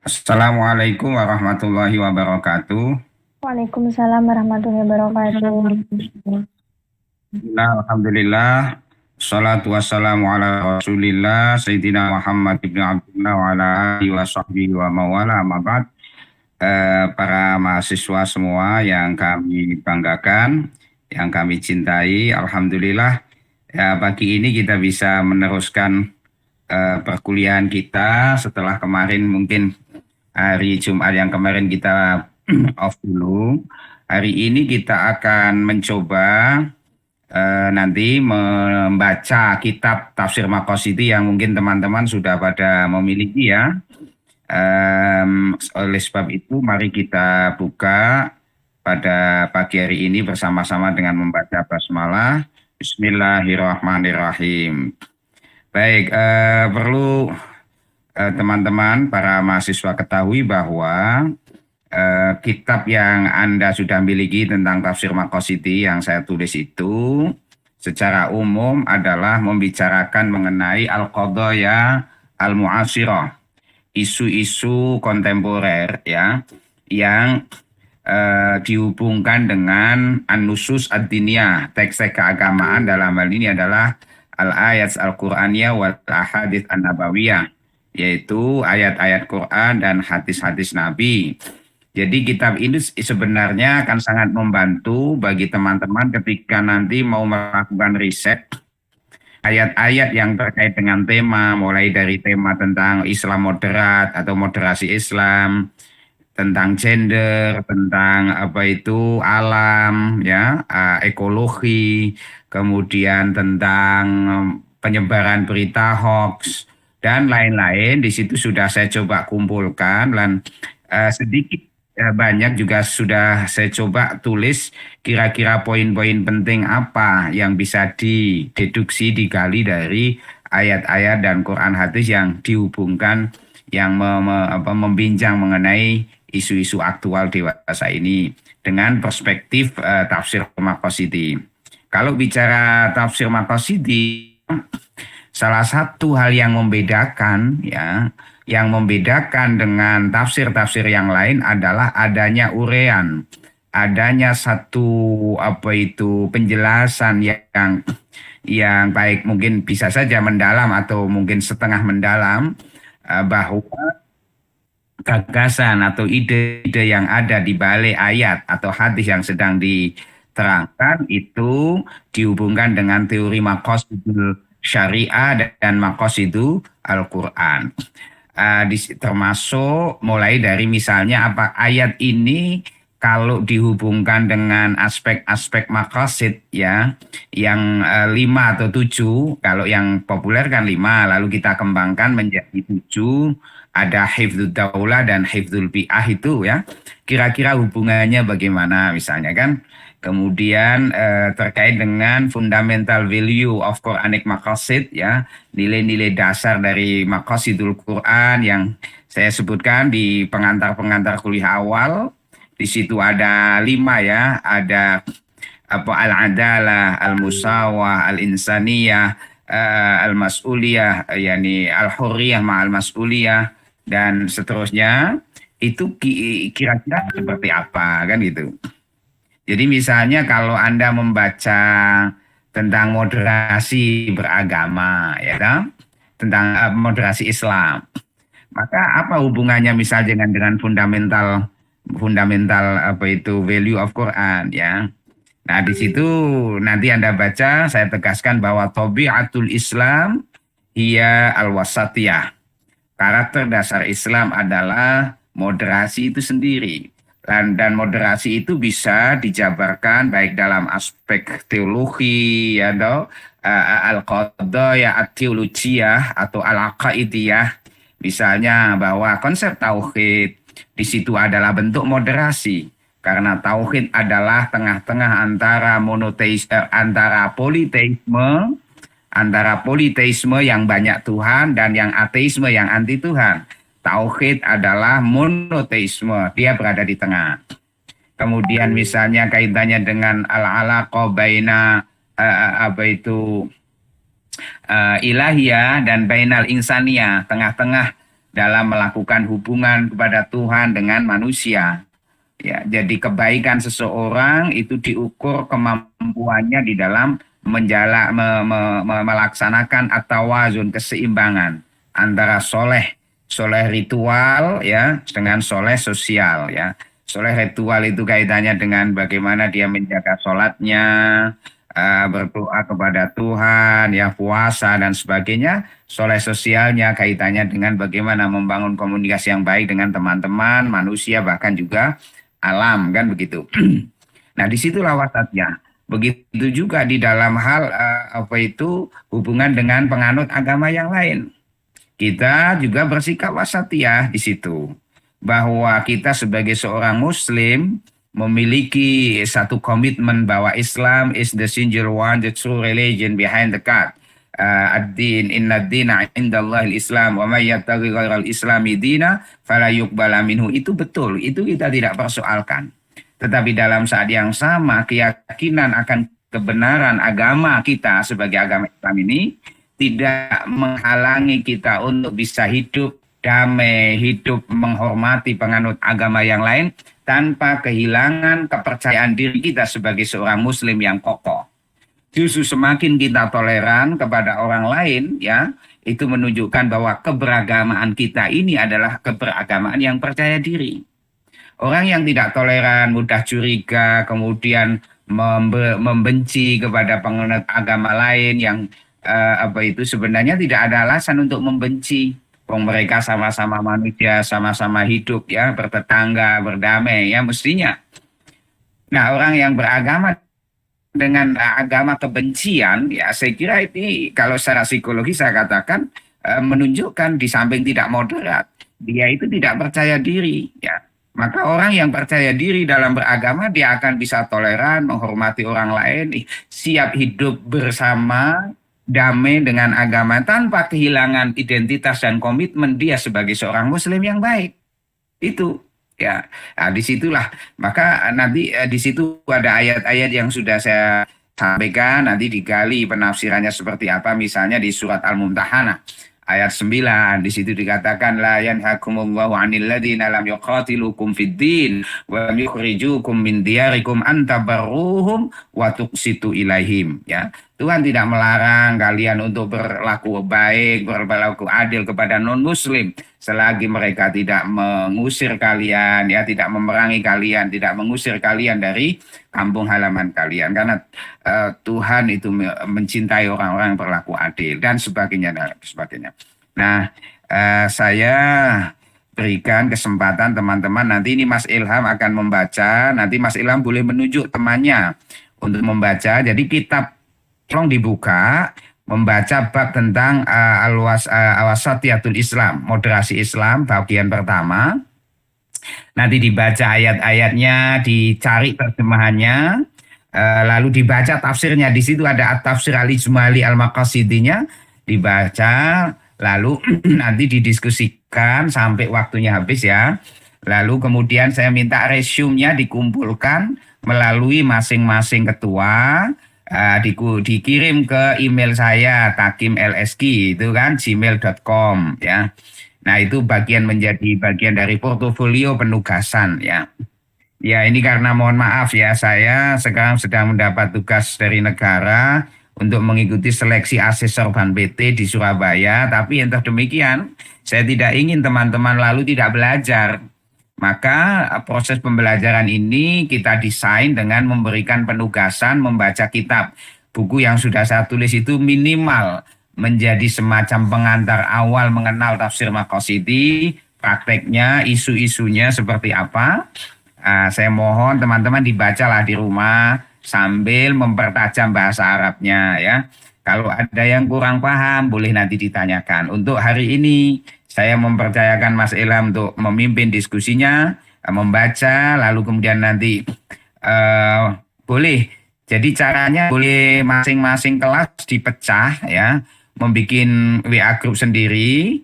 Assalamualaikum warahmatullahi wabarakatuh. Waalaikumsalam warahmatullahi wabarakatuh. Alhamdulillah. Salatu wassalamu ala rasulillah Sayyidina Muhammad ibn Abdullah wa ala alihi wa sahbihi wa mawala amma ba'd. Para mahasiswa semua yang kami banggakan, yang kami cintai, Alhamdulillah ya, pagi ini kita bisa meneruskan perkuliahan kita setelah kemarin mungkin hari Jumat yang kemarin kita off dulu. Hari ini kita akan mencoba nanti membaca kitab Tafsir Maqasidhi yang mungkin teman-teman sudah pada memiliki ya. Oleh sebab itu mari kita buka pada pagi hari ini bersama-sama dengan membaca basmalah. Bismillahirrahmanirrahim. Baik, perlu teman-teman para mahasiswa ketahui bahwa kitab yang Anda sudah miliki tentang tafsir Maqasidhi yang saya tulis itu secara umum adalah membicarakan mengenai al-qadaya al-mu'asirah, isu-isu kontemporer ya yang dihubungkan dengan an-nusus ad-diniyah, teks-teks keagamaan. Dalam hal ini adalah al-ayat al-Qur'aniyah wal ahadits an-nabawiyah, yaitu ayat-ayat Quran dan hadis-hadis Nabi. Jadi kitab ini sebenarnya akan sangat membantu bagi teman-teman ketika nanti mau melakukan riset ayat-ayat yang terkait dengan tema, mulai dari tema tentang Islam moderat atau moderasi Islam, tentang gender, tentang apa itu alam, ya, ekologi, kemudian tentang penyebaran berita hoax dan lain-lain. Di situ sudah saya coba kumpulkan dan sedikit banyak juga sudah saya coba tulis kira-kira poin-poin penting apa yang bisa dideduksi, digali dari ayat-ayat dan Quran hadis yang dihubungkan, yang membincang mengenai isu-isu aktual dewasa ini dengan perspektif tafsir Maqasidhi. Kalau bicara tafsir Maqasidhi, salah satu hal yang membedakan ya, yang membedakan dengan tafsir-tafsir yang lain adalah adanya urean, adanya satu apa itu penjelasan yang baik mungkin bisa saja mendalam atau mungkin setengah mendalam, bahwa gagasan atau ide-ide yang ada di balik ayat atau hadis yang sedang diterangkan itu dihubungkan dengan teori maqasidul syariah dan maqasidul Al-Quran. Termasuk mulai dari misalnya apa ayat ini kalau dihubungkan dengan aspek-aspek maqasid ya, yang 5 atau 7, kalau yang populer kan 5, lalu kita kembangkan menjadi 7, ada hifdzul daulah dan hifdzul bi'ah itu ya, kira-kira hubungannya bagaimana misalnya kan. Kemudian terkait dengan fundamental value of Quranic maqasid ya, nilai-nilai dasar dari maqasidul Quran yang saya sebutkan di pengantar-pengantar kuliah awal. Di situ ada 5 ya, ada apa al-adalah, al-musawah, al-insaniyah, al-mas'uliyah, yakni al-hurriyah ma'al mas'uliyah dan seterusnya. Itu kira-kira seperti apa kan gitu. Jadi misalnya kalau Anda membaca tentang moderasi beragama ya kan? Tentang moderasi Islam, maka apa hubungannya misalnya dengan fundamental fundamental apa itu value of Quran ya. Nah, di situ nanti Anda baca, saya tegaskan bahwa tabiatul Islam ia al-wasatiyah. Karakter dasar Islam adalah moderasi itu sendiri. Dan moderasi itu bisa dijabarkan baik dalam aspek teologi atau al-qadaya at-teologiyah atau al-aqaidiyah. Misalnya bahwa konsep tauhid di situ adalah bentuk moderasi karena tauhid adalah tengah-tengah antara antara politeisme yang banyak Tuhan dan yang ateisme yang anti Tuhan. Tauhid adalah monoteisme, dia berada di tengah. Kemudian misalnya kaitannya dengan al-alaqah baina apa itu ilahiyah dan bainal insaniyah, tengah-tengah dalam melakukan hubungan kepada Tuhan dengan manusia. Ya, jadi kebaikan seseorang itu diukur kemampuannya di dalam melaksanakan at-tawazun, keseimbangan antara soleh ritual ya dengan soleh sosial ya. Soleh ritual itu kaitannya dengan bagaimana dia menjaga sholatnya, berdoa kepada Tuhan, ya puasa dan sebagainya. Soleh sosialnya kaitannya dengan bagaimana membangun komunikasi yang baik dengan teman-teman, manusia, bahkan juga alam, kan begitu. Nah, disitulah wasatnya. Begitu juga di dalam hal hubungan dengan penganut agama yang lain. Kita juga bersikap wasatiyah di situ. Bahwa kita sebagai seorang muslim memiliki satu komitmen bahwa Islam is the single one, the true religion behind the God. Ad-din inna dina indallah al-islam wa may yattaghi ghairal islami dina fala yuqbala minhu. Itu betul, itu kita tidak persoalkan. Tetapi dalam saat yang sama keyakinan akan kebenaran agama kita sebagai agama Islam ini tidak menghalangi kita untuk bisa hidup damai, hidup menghormati penganut agama yang lain tanpa kehilangan kepercayaan diri kita sebagai seorang muslim yang kokoh. Justru semakin kita toleran kepada orang lain, ya, itu menunjukkan bahwa keberagamaan kita ini adalah keberagamaan yang percaya diri. Orang yang tidak toleran, mudah curiga, kemudian membenci kepada penganut agama lain yang sebenarnya tidak ada alasan untuk membenci. Mereka sama-sama manusia, sama-sama hidup ya, bertetangga, berdamai ya mestinya. Nah, orang yang beragama dengan agama kebencian ya, saya kira ini kalau secara psikologi saya katakan menunjukkan di samping tidak moderat, dia itu tidak percaya diri ya. Maka orang yang percaya diri dalam beragama dia akan bisa toleran, menghormati orang lain, siap hidup bersama damai dengan agama tanpa kehilangan identitas dan komitmen dia sebagai seorang muslim yang baik. Itu ya. Nah, disitulah maka nanti di situ ada ayat-ayat yang sudah saya sampaikan, nanti digali penafsirannya seperti apa, misalnya di surat Al-Mumtahanah ayat 9, di situ dikatakan la yanhakumullahu 'anil ladzina lam yuqatilukum fid din wa lam yukhrijukum min diyarikum an tabarruhum wa tuqsitu ilaihim ya. Tuhan tidak melarang kalian untuk berlaku baik, berlaku adil kepada non-muslim selagi mereka tidak mengusir kalian ya, tidak memerangi kalian, tidak mengusir kalian dari kampung halaman kalian, karena Tuhan itu mencintai orang-orang yang berlaku adil dan sebagainya dan sebagainya. Nah, saya berikan kesempatan teman-teman, nanti ini Mas Ilham akan membaca, nanti Mas Ilham boleh menunjuk temannya untuk membaca. Jadi kitab tolong dibuka, membaca bab tentang al-wasatiyatul Islam, moderasi Islam bagian pertama. Nanti dibaca ayat-ayatnya, dicari terjemahannya, lalu dibaca tafsirnya. Di situ ada at-tafsir al-ijmali al-maqasidinya, dibaca, lalu nanti didiskusikan sampai waktunya habis ya. Lalu kemudian saya minta resume-nya dikumpulkan melalui masing-masing ketua, dikirim ke email saya takimlsg itu kan gmail.com ya. Nah, itu menjadi bagian dari portofolio penugasan ya. Ya, ini karena mohon maaf ya, saya sekarang sedang mendapat tugas dari negara untuk mengikuti seleksi asesor Ban PT di Surabaya, tapi entah demikian saya tidak ingin teman-teman lalu tidak belajar. Maka proses pembelajaran ini kita desain dengan memberikan penugasan membaca kitab. Buku yang sudah saya tulis itu minimal menjadi semacam pengantar awal mengenal tafsir Maqasidi, prakteknya, isu-isunya seperti apa. Saya mohon teman-teman dibacalah di rumah sambil mempertajam bahasa Arabnya ya. Kalau ada yang kurang paham boleh nanti ditanyakan. Untuk hari ini saya mempercayakan Mas Ilham untuk memimpin diskusinya, membaca, lalu kemudian nanti boleh. Jadi caranya boleh masing-masing kelas dipecah ya, membuat WA group sendiri,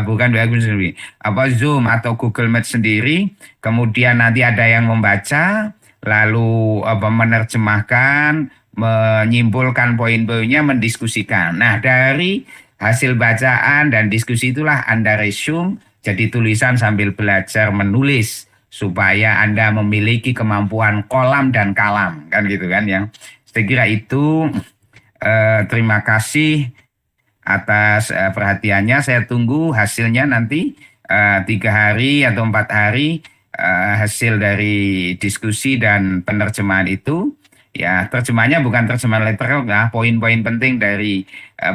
bukan WA group sendiri, Zoom atau Google Meet sendiri. Kemudian nanti ada yang membaca, lalu menerjemahkan, menyimpulkan poin-poinnya, mendiskusikan. Nah, dari hasil bacaan dan diskusi itulah Anda resume jadi tulisan sambil belajar menulis supaya Anda memiliki kemampuan kolam dan kalam, kan gitu kan ya. Saya kira itu. Terima kasih atas perhatiannya. Saya tunggu hasilnya nanti 3 hari atau 4 hari hasil dari diskusi dan penerjemahan itu. Ya, terjemahnya bukan terjemahan literal, ya. Poin-poin penting dari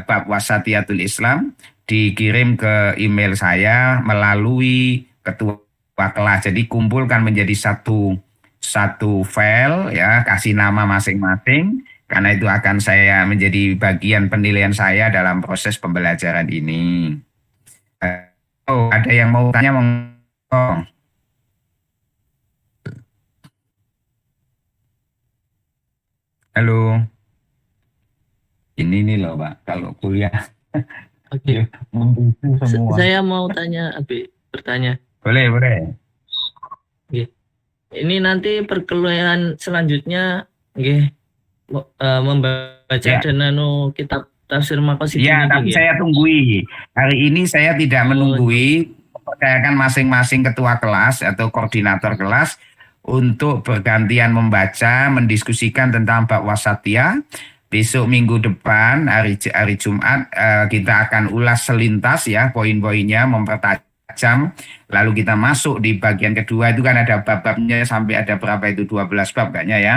bab Wasatiyatul Islam dikirim ke email saya melalui ketua kelas. Jadi kumpulkan menjadi satu file, ya, kasih nama masing-masing. Karena itu akan saya menjadi bagian penilaian saya dalam proses pembelajaran ini. Oh, ada yang mau tanya? Oh. Halo. Ini nih loh, Pak. Kalau kuliah Oke. membutuhkan semua. Saya mau tanya, bertanya. Boleh, boleh. Oke. Ini nanti perkuliahan selanjutnya, membaca dan kitab tafsir Maqasidin. Ya, tapi saya tunggui. Hari ini saya tidak menunggui. Saya akan masing-masing ketua kelas atau koordinator kelas untuk bergantian membaca, mendiskusikan tentang bab wasatiyah. Besok minggu depan hari Jumat kita akan ulas selintas ya poin-poinnya, mempertajam. Lalu kita masuk di bagian kedua, itu kan ada bab-babnya sampai ada berapa itu, 12 bab kayaknya ya.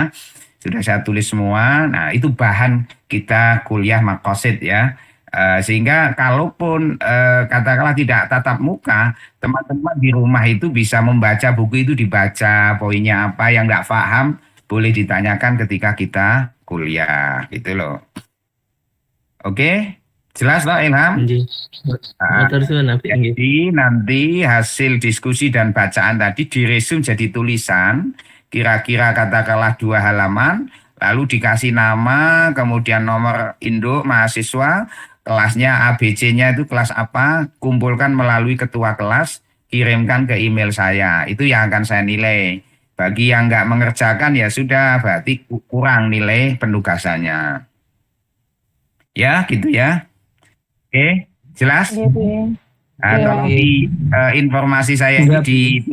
Sudah saya tulis semua. Nah, itu bahan kita kuliah maqasid ya. Sehingga kalaupun katakanlah tidak tatap muka, teman-teman di rumah itu bisa membaca buku itu, dibaca poinnya apa, yang nggak paham boleh ditanyakan ketika kita kuliah gitu loh. Oke, jelas loh Ilham? Jadi nanti hasil diskusi dan bacaan tadi diresum jadi tulisan, kira-kira katakanlah 2 halaman, lalu dikasih nama, kemudian nomor induk mahasiswa, kelasnya ABC-nya itu kelas apa, kumpulkan melalui ketua kelas, kirimkan ke email saya, itu yang akan saya nilai. Bagi yang nggak mengerjakan ya sudah, berarti kurang nilai penugasannya. Ya, gitu ya. Oke, jelas? Tolong informasi saya ini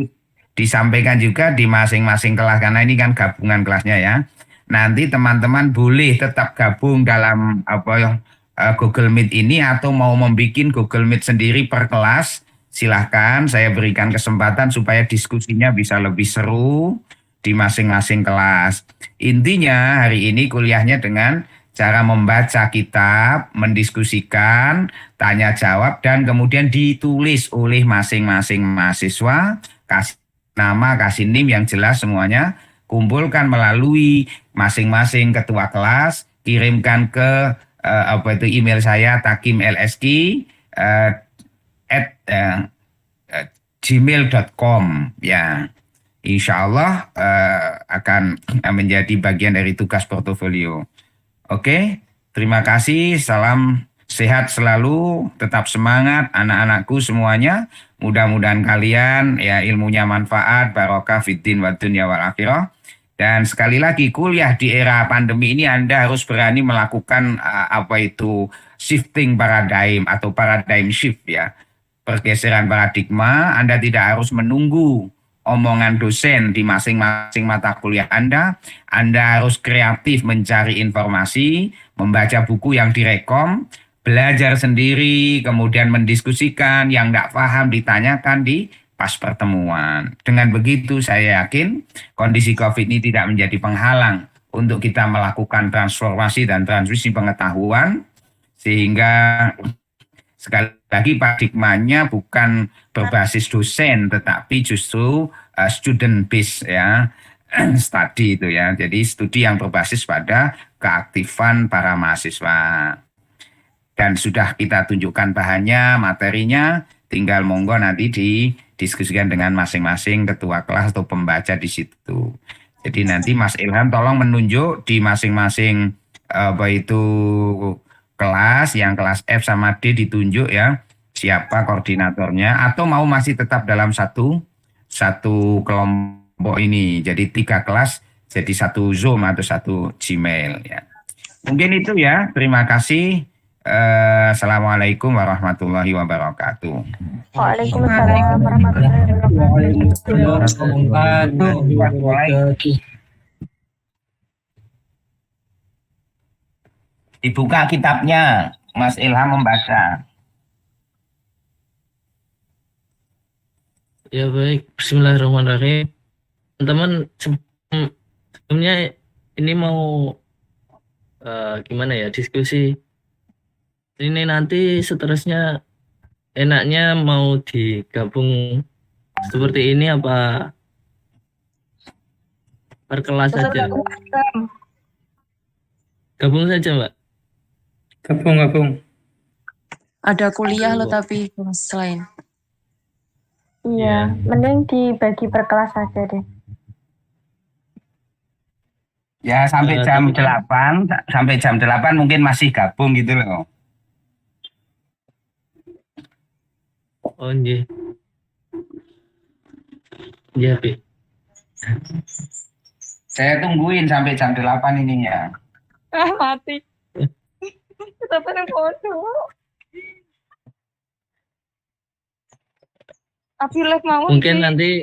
disampaikan juga di masing-masing kelas, karena ini kan gabungan kelasnya ya. Nanti teman-teman boleh tetap gabung dalam Google Meet ini atau mau membuat Google Meet sendiri per kelas, silahkan saya berikan kesempatan supaya diskusinya bisa lebih seru di masing-masing kelas. Intinya hari ini kuliahnya dengan cara membaca kitab, mendiskusikan, tanya jawab, dan kemudian ditulis oleh masing-masing mahasiswa, kasih nama, kasih NIM yang jelas semuanya, kumpulkan melalui masing-masing ketua kelas, kirimkan ke email saya takimlski @gmail.com ya. Insya Allah akan menjadi bagian dari tugas portofolio. Oke, terima kasih. Salam sehat selalu, tetap semangat anak-anakku semuanya. Mudah-mudahan kalian ya ilmunya manfaat, barokah fiddin wa dunya wal akhirah. Dan sekali lagi kuliah di era pandemi ini Anda harus berani melakukan shifting paradigm atau paradigm shift ya. Pergeseran paradigma. Anda tidak harus menunggu omongan dosen di masing-masing mata kuliah Anda. Anda harus kreatif mencari informasi, membaca buku yang direkom, belajar sendiri, kemudian mendiskusikan, yang tidak paham ditanyakan di pas pertemuan. Dengan begitu saya yakin kondisi COVID ini tidak menjadi penghalang untuk kita melakukan transformasi dan transmisi pengetahuan, sehingga sekali lagi paradigmanya bukan berbasis dosen, tetapi justru student based ya, study itu ya. Jadi studi yang berbasis pada keaktifan para mahasiswa. Dan sudah kita tunjukkan bahannya, materinya, tinggal monggo nanti didiskusikan dengan masing-masing ketua kelas atau pembaca di situ. Jadi nanti Mas Ilham tolong menunjuk di masing-masing kelas, yang kelas F sama D ditunjuk ya, siapa koordinatornya, atau mau masih tetap dalam satu kelompok ini. Jadi 3 kelas jadi 1 Zoom atau 1 Gmail ya. Mungkin itu ya. Terima kasih. Assalamualaikum warahmatullahi wabarakatuh. Waalaikumsalam warahmatullahi wabarakatuh. Warahmatullahi wabarakatuh. Dibuka kitabnya, Mas Ilham membaca. Ya baik, Bismillahirrahmanirrahim. Teman-teman, sebelumnya ini mau gimana ya diskusi. Ini nanti seterusnya enaknya mau digabung seperti ini apa per kelas saja? Gabung saja, Mbak. Gabung. Ada kuliah loh tapi selain. Iya, mending dibagi per kelas saja deh. Ya sampai jam tapi- 8, sampai jam 8 mungkin masih gabung gitu loh. Oh, iya. Iya, Bi. Saya tungguin sampai jam 8 ininya. Mati. Kita pada bodoh. Tapi live mau Mungkin sih.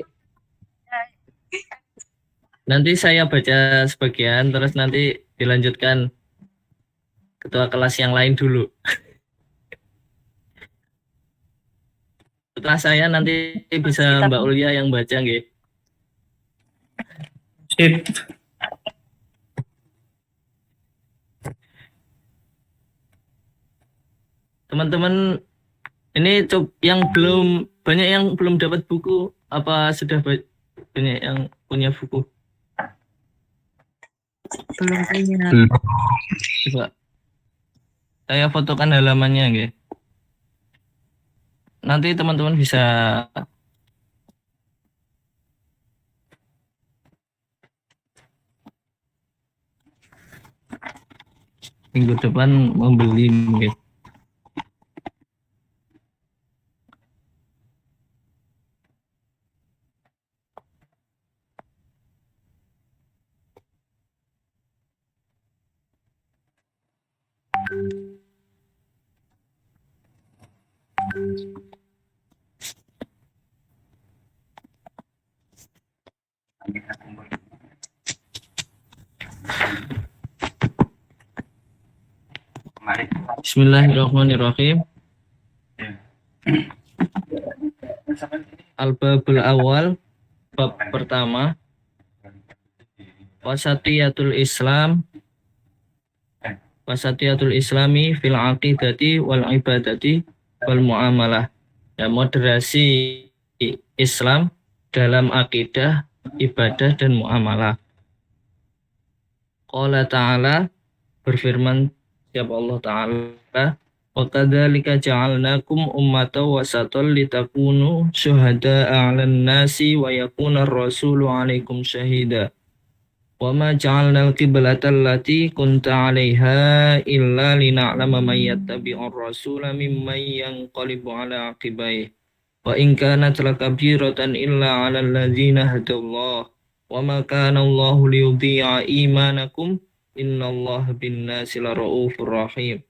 nanti saya baca sebagian terus nanti dilanjutkan ketua kelas yang lain dulu. Setelah saya nanti bisa Mbak Ulia yang baca nggih. Sip. Teman-teman ini yang banyak yang belum dapat buku, apa sudah banyak yang punya buku? Belum punya. Coba saya fotokan halamannya nggih. Nanti teman-teman bisa minggu depan membeli nggih. Bismillahirrahmanirrahim. Al-Babul Awal, bab pertama. Wasatiyatul Islami fil aqidati wal ibadati wal muamalah. Ya, moderasi Islam dalam akidah, ibadah dan muamalah. Qala ta'ala, berfirman siapa Allah Ta'ala, wa kadzalika ja'alnakum ummatan wasatan litakunu syuhada'a 'alan nasi wa yakuna ar-rasulu 'alaikum syahida. Wa ma ja'alnal qiblata allati kunta 'alaiha illa lina'lama man yattabi'ur rasula mimman yanqalibu 'ala 'aqibai. Wa in kanat lakabiratan illa 'alal ladzina hadallah. Wa ma kana Allahu liyudhi'a imanakum innallaha bin-nasi laraufur rahim.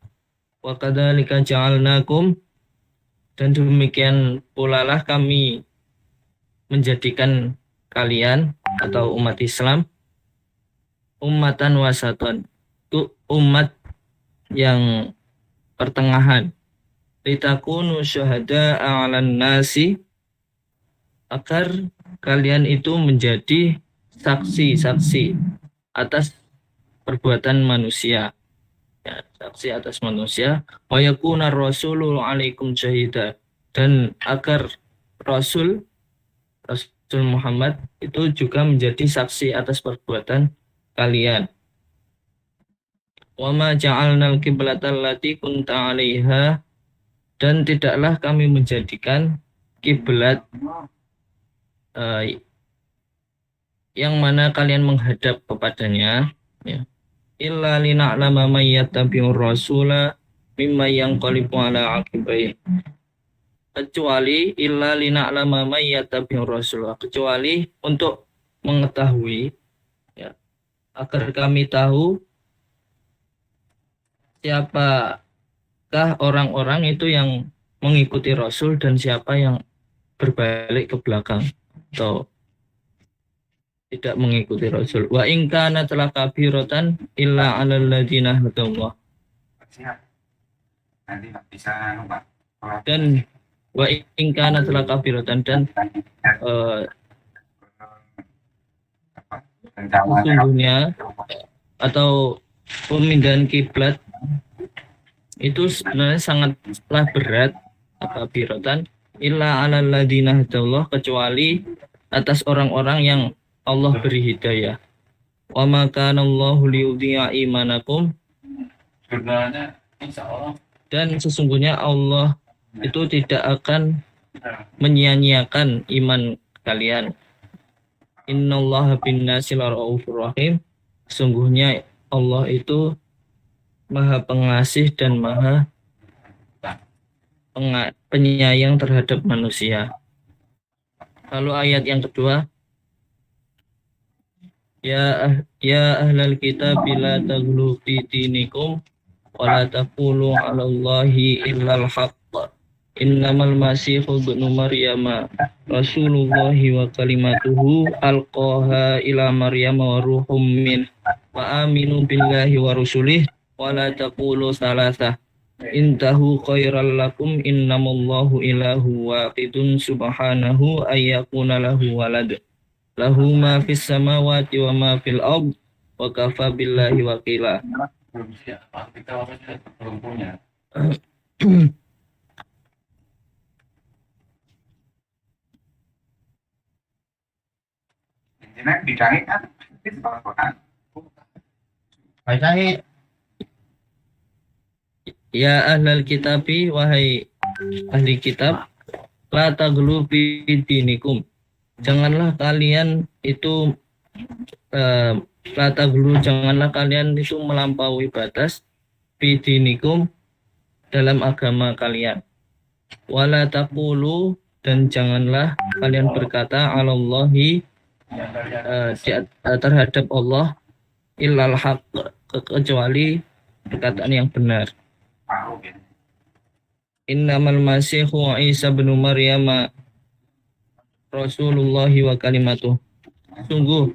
Wa kadzalika ja'alnakum, dan demikian pula lah kami menjadikan kalian atau umat Islam ummatan wasatan, itu umat yang pertengahan. Litakunu syuhada'a 'alan nasi, agar kalian itu menjadi saksi-saksi atas perbuatan manusia. Ya, saksi atas manusia. Wa yakuna rasulul 'alaikum syahida, dan agar Rasul Muhammad itu juga menjadi saksi atas perbuatan kalian. Wa ma ja'alnal qiblata allati kunta 'alaiha, dan tidaklah kami menjadikan kiblat yang mana kalian menghadap kepadanya, ya. Illa lina'lama may yattabi'ur rasula mimma yanqalibu 'ala 'aqibai. Kecuali illa lina'lama may yattabi'ur rasula, kecuali untuk mengetahui, ya, agar kami tahu siapa siapakah orang-orang itu yang mengikuti Rasul dan siapa yang berbalik ke belakang atau tidak mengikuti Rasul. Wa in kana kabiratan illa 'alal ladzina hadallah. Siap. Nanti bisa lupa. Dan wa in kana kabiratan dan sesungguhnya atau pemindahan kiblat itu sebenarnya sangatlah berat kabiratan illa 'alal ladzina hadallah, kecuali atas orang-orang yang Allah beri hidayah. Wa ma kana Allahu liyudhi'a imanakum, dan sesungguhnya Allah itu tidak akan menyia-nyiakan iman kalian. Innallaha bin-nasi laraufur rahim. Sesungguhnya Allah itu Maha Pengasih dan Maha Penyayang terhadap manusia. Lalu ayat yang kedua, ya ahlal kitab la taghlu fi dinikum wa la taqulu 'alallahi illal haqq. Innamal masihu ibnu Maryam rasulullahi wa kalimatuhu alqaha ila Maryam wa ruhum min wa aminu billahi wa rusulih wa la taqulu salasah intahu khairal lakum innamallahu ilahu wahidun subhanahu ayyakuna lahu walad lahu ma fis samawati wa ma fil ard wa kafa billahi wakila. Belum siap. Kita belum punya. Intinya bidangnya kan itu Al-Quran. Baik. Ya ahlal kitabi, wahai ahli kitab, la taghlu fi dinikum. Janganlah kalian itu la taghlu, janganlah kalian itu melampaui batas fi dinikum, dalam agama kalian. Wala taqulu, dan janganlah kalian berkata 'alallahi, terhadap Allah, illal haq, kecuali perkataan yang benar. Innamal masihu Isa bin Maryam rasulullahi wa kalimatuh. Sungguh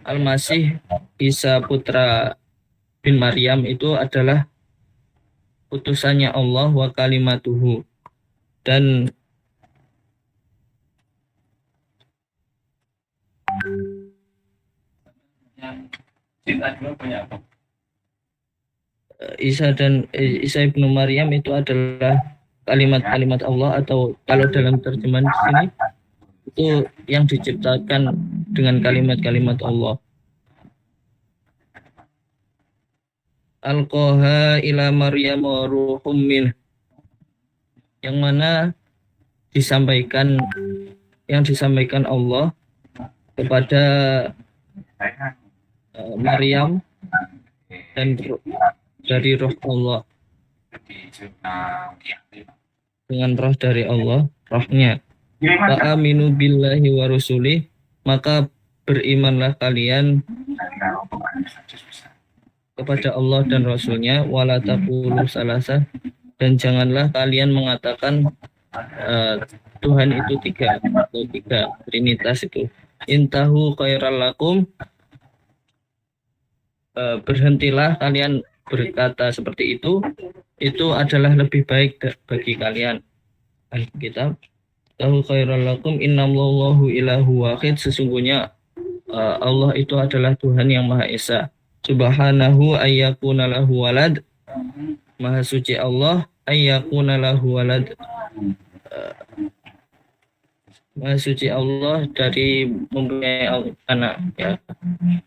Al-Masih Isa putra bin Maryam itu adalah utusannya Allah wa kalimatuhu, dan Isa ibnu Maryam itu adalah kalimat-kalimat Allah, atau kalau dalam terjemahan di sini itu yang diciptakan dengan kalimat-kalimat Allah. Alqaha ila Maryam wa ruhum min, yang mana disampaikan Allah kepada Maryam dan dari roh Allah, dengan roh dari Allah, rohnya. Wa aminu billahi wa rusulih, maka berimanlah kalian kepada Allah dan Rasulnya. Wala taqulu salasah, dan janganlah kalian mengatakan Tuhan itu tiga, atau tiga, trinitas itu. Intahu khairal lakum, berhentilah kalian berkata seperti itu adalah lebih baik bagi kalian. Alkitab, tahu khairal lakum innamallahu ilahu wahid, sesungguhnya Allah itu adalah Tuhan yang Maha Esa. Subhanahu ayyakuna lahu walad, Maha suci Allah, ayyakuna lahu walad, Maha suci Allah dari mempunyai anak, ya.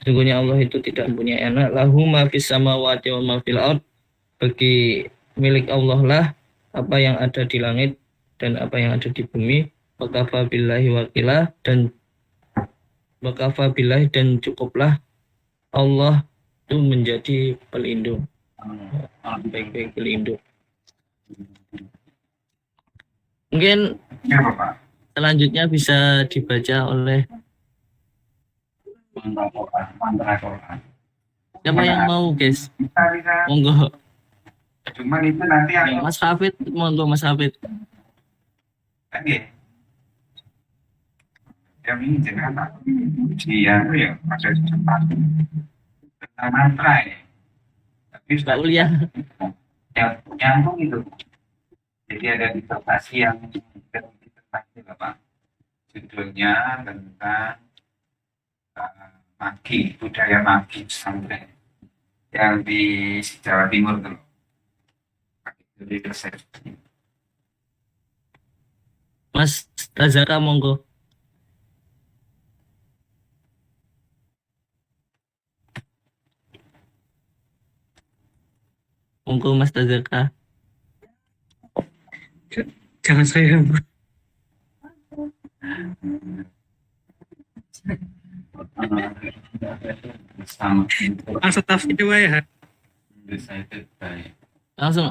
Sesungguhnya Allah itu tidak mempunyai anak. Lahu ma fis samawati wa ma fil ard, bagi milik Allah lah apa yang ada di langit dan apa yang ada di bumi. Wa kafa billahi wakila, dan wa kafa billahi, dan cukuplah Allah itu menjadi pelindung, baik-baik pelindung. Mungkin selanjutnya bisa dibaca oleh Siapa yang mau, guys? Bisa. Monggo. Cuman itu nanti yang Mas Hafid, monggo Mas Hafid. tadi yang ini jangan iya ya ada cepat tentang mantra ya. Tapi Mbak Ulia. yang nyambung itu. Jadi ada disertasi yang tentang itu Pak. Judulnya tentang maki, budaya maki pesantren yang di Jawa Timur tuh. Jadi resepsi. Mas Tazaka, monggo. Monggo Mas Tazaka. Jangan saya. Sama Langsung tafsir dua ya. decided by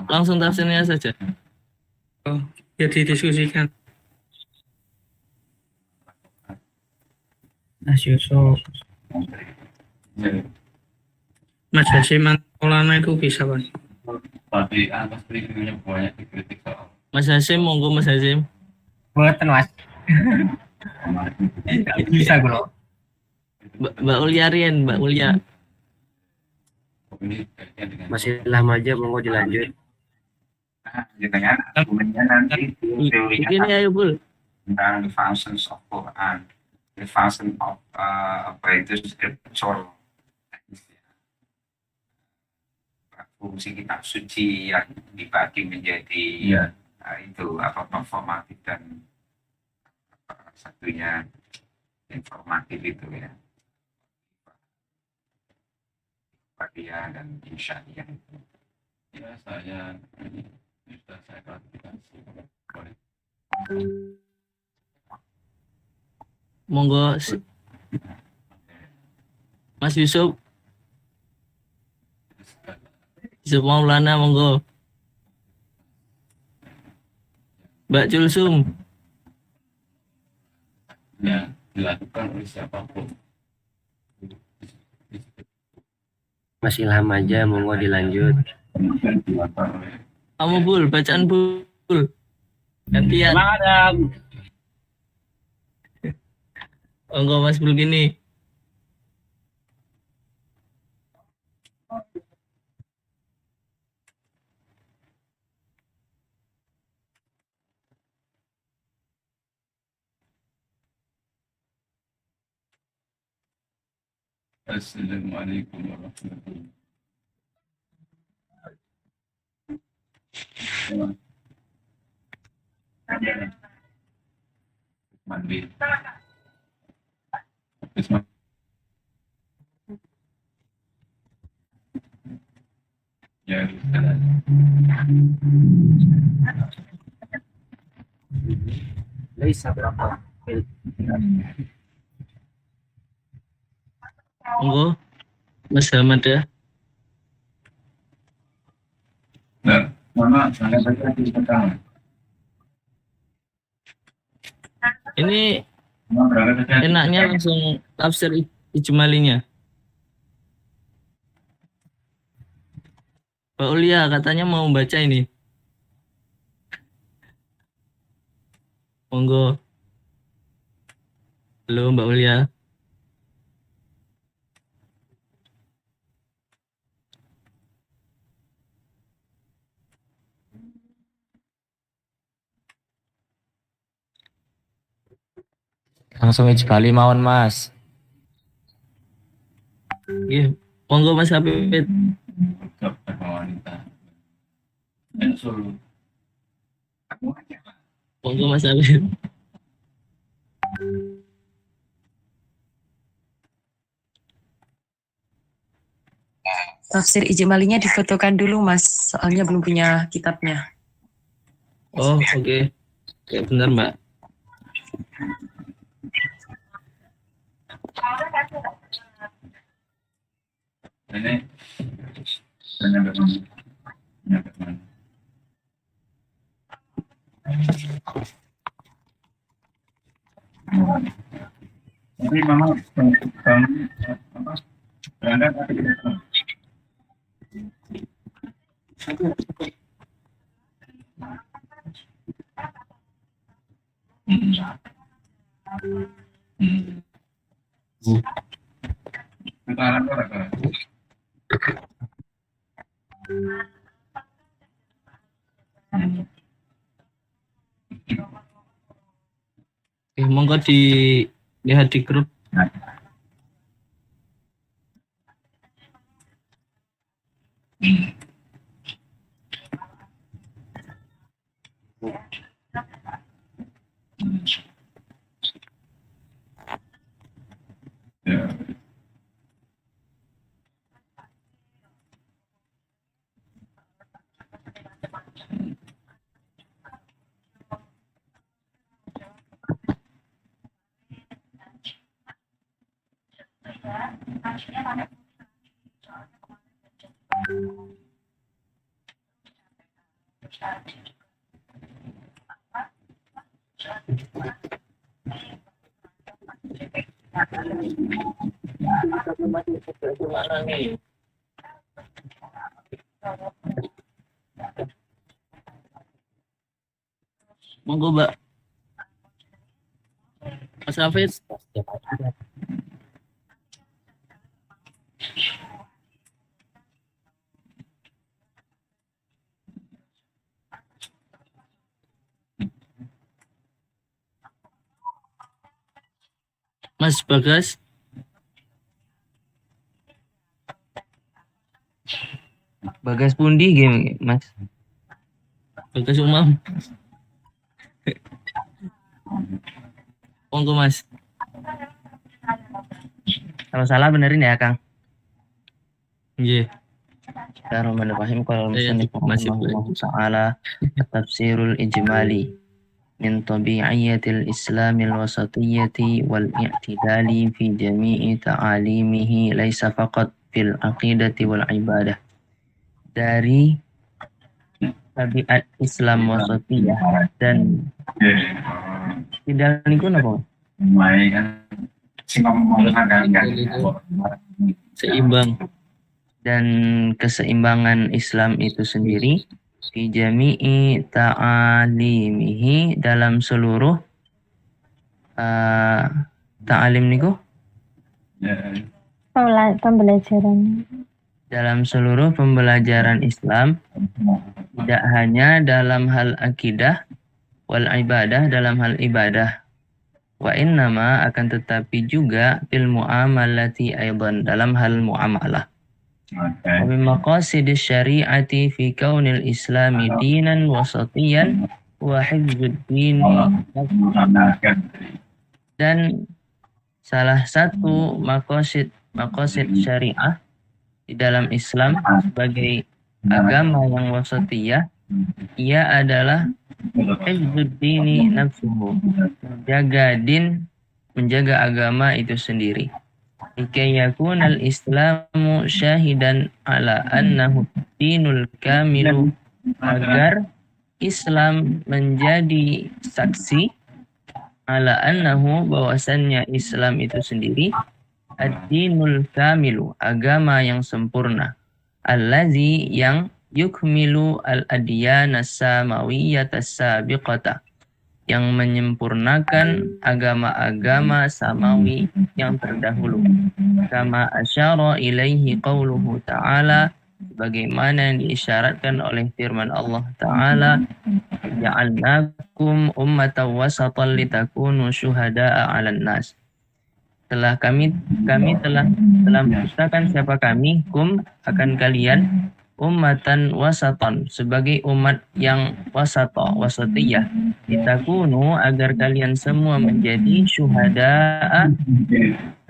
Langsung tafsirnya saja. Biar didiskusikan. Mas Yusuf. Mas Hasim Maulana itu bisa, Pak. tapi atas reviewnya banyak dikritik soal Mas Hasim, monggo Mas Hasim. Buatan Mas. Bisa gue loh. Mbak Ulia Rian, Mbak Ulia. ini kaitnya dengan Masih lama aja mau dilanjut. dengan argumennya nanti teorinya Begini ayo Bul. tentang the functions of Quran, the function of apa itu scripture, fungsi kitab suci yang dibagi menjadi itu apa performatif dan satunya informatif itu ya. Dia dan insyaallah itu. Ya saya ini sudah saya klarifikasi. Monggo Mas Yusuf. Yusuf Maulana, monggo. Mbak Culsum. Ya dilakukan oleh siapapun. Masih lama aja mau dilanjut. Kamu Bul, bacaan Bul. Gantian. Monggo Mas Bul gini. Assalamualaikum warahmatullahi wabarakatuh. Mandi. Ya, Bisa berapa? Monggo Mas Hamad ya. nah, mana saya baca di pertama. Ini enaknya langsung tafsir ijmalinya. Mbak Ulia katanya mau baca ini. Monggo. Halo Mbak Ulia. Langsung ijbali mawon Mas. Iya. Monggo Mas Habib. wanita. Monggo Mas Habib. Tafsir ijmalinya difotokan dulu Mas, soalnya belum punya kitabnya. Oh, oke. Oke, benar Mbak. Ini penyakit mana? Jadi memang berangkat Monggo dilihat di grup. Monggo, Mbak. Mas Hafiz. Mas Bagas. Bagas pundi game Mas? Bagas Umam. Monggo, Mas. Kalau salah benerin ya Kang. Nggih. Bismillahirrahmanirrahim. Qala Saya al-musannif masih rahimahullahu ta'ala tafsirul ijmali min tabi'iyatil islamil wasatiyyati wal i'tidali fi jami'i ta'alimihi laisa faqat fil aqidati wal ibadah. Dari tabiat Islam wasatiyah dan tidak niku napa? Seimbang. Dan keseimbangan Islam itu sendiri fi jami'i ta'alimihi dalam seluruh ta'alim niku Pembelajaran. dalam seluruh pembelajaran Islam, tidak hanya dalam hal akidah wal ibadah, dalam hal ibadah, wa innama akan tetapi juga fil muamalati aidan, dalam hal muamalah. Wa min maqasidis syari'ati fi kaunil islami dinan wasatiyan wa hifdzud dini, dan salah satu maqasid syariah di dalam Islam sebagai agama yang wasatiyah, ia adalah hifdzud dini nafsuhu, menjaga din, menjaga agama itu sendiri. Ikay yakunal islamu syahidan ala annahu dinul kamilu, agar Islam menjadi saksi ala annahu, bahwasannya Islam itu sendiri ad-dinul kamilu, agama yang sempurna, allazi yang yukmilu al-adyana samawiyyata sabiqata, yang menyempurnakan agama-agama samawi yang terdahulu. Kama asyara ilaihi qauluhu ta'ala, sebagaimana yang diisyaratkan oleh firman Allah Ta'ala, ja'alnakum ummatan wasatan litakunu syuhada'a 'alan nas. Kami telah menciptakan siapa kami, kum akan kalian, ummatan wasatan, sebagai umat yang wasatiyah, litakunu agar kalian semua menjadi syuhada'a,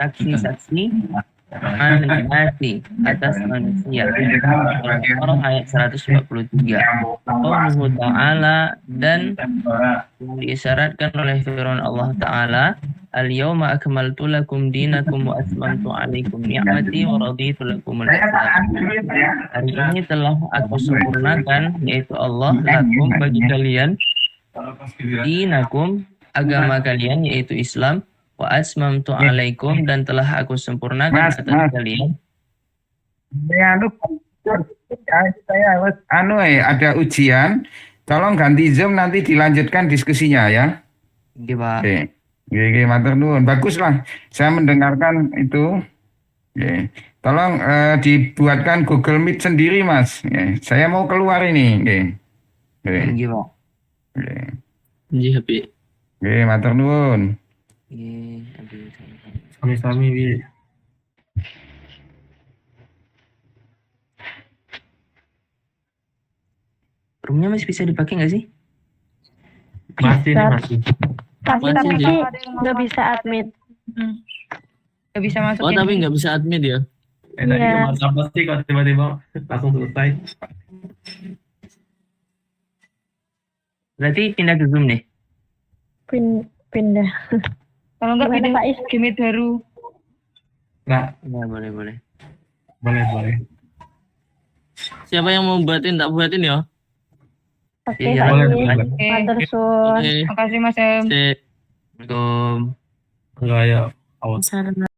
saksi-saksi, al-nasi, atas manusia. Al-Baqarah ayat 143. Qauluhu ta'ala, dan diisyaratkan oleh firman Allah Ta'ala, al-yawma akmaltu lakum dinakum wa atmamtu alaikum ni'mati wa raditu lakum al-Islam. Hari ini telah aku sempurnakan, yaitu Allah, lakum, bagi kalian, dinakum, agama kalian, yaitu Islam, wa atmamtu alaikum, dan telah aku sempurnakan atas kalian Saya ada ujian. Tolong ganti Zoom nanti dilanjutkan diskusinya ya. Oke, Pak. Oke. Oke, matur nuwun. Baguslah. Saya mendengarkan itu. Oke. Tolong dibuatkan Google Meet sendiri, Mas. Oke. Saya mau keluar ini. Oke. Oke. Oke, Pak. Oke. Ji Habib. Oke, matur nuwun. Oke, habis. Sami-sami, Bi. Roomnya masih bisa dipakai nggak sih? Masih nih, Bisa. masih. Tapi Masih, Ji. nggak bisa admit. Gak bisa masuk. Oh, tapi nggak bisa admit ya? Tadi Iya. cuma apa sih kalau tiba-tiba langsung selesai. Berarti pindah ke Zoom nih. Pindah. Kalau nggak Gimana, pindah Pak Is? game baru. Nah, Ya, boleh. boleh. Siapa yang mau buatin? Tak buatin ya? Oke, Iya, Pak boleh, Is. boleh. Oke. Matur suwun. Oke. Makasih Mas Em. Sip. Assalamualaikum. Enggak ya. Salam.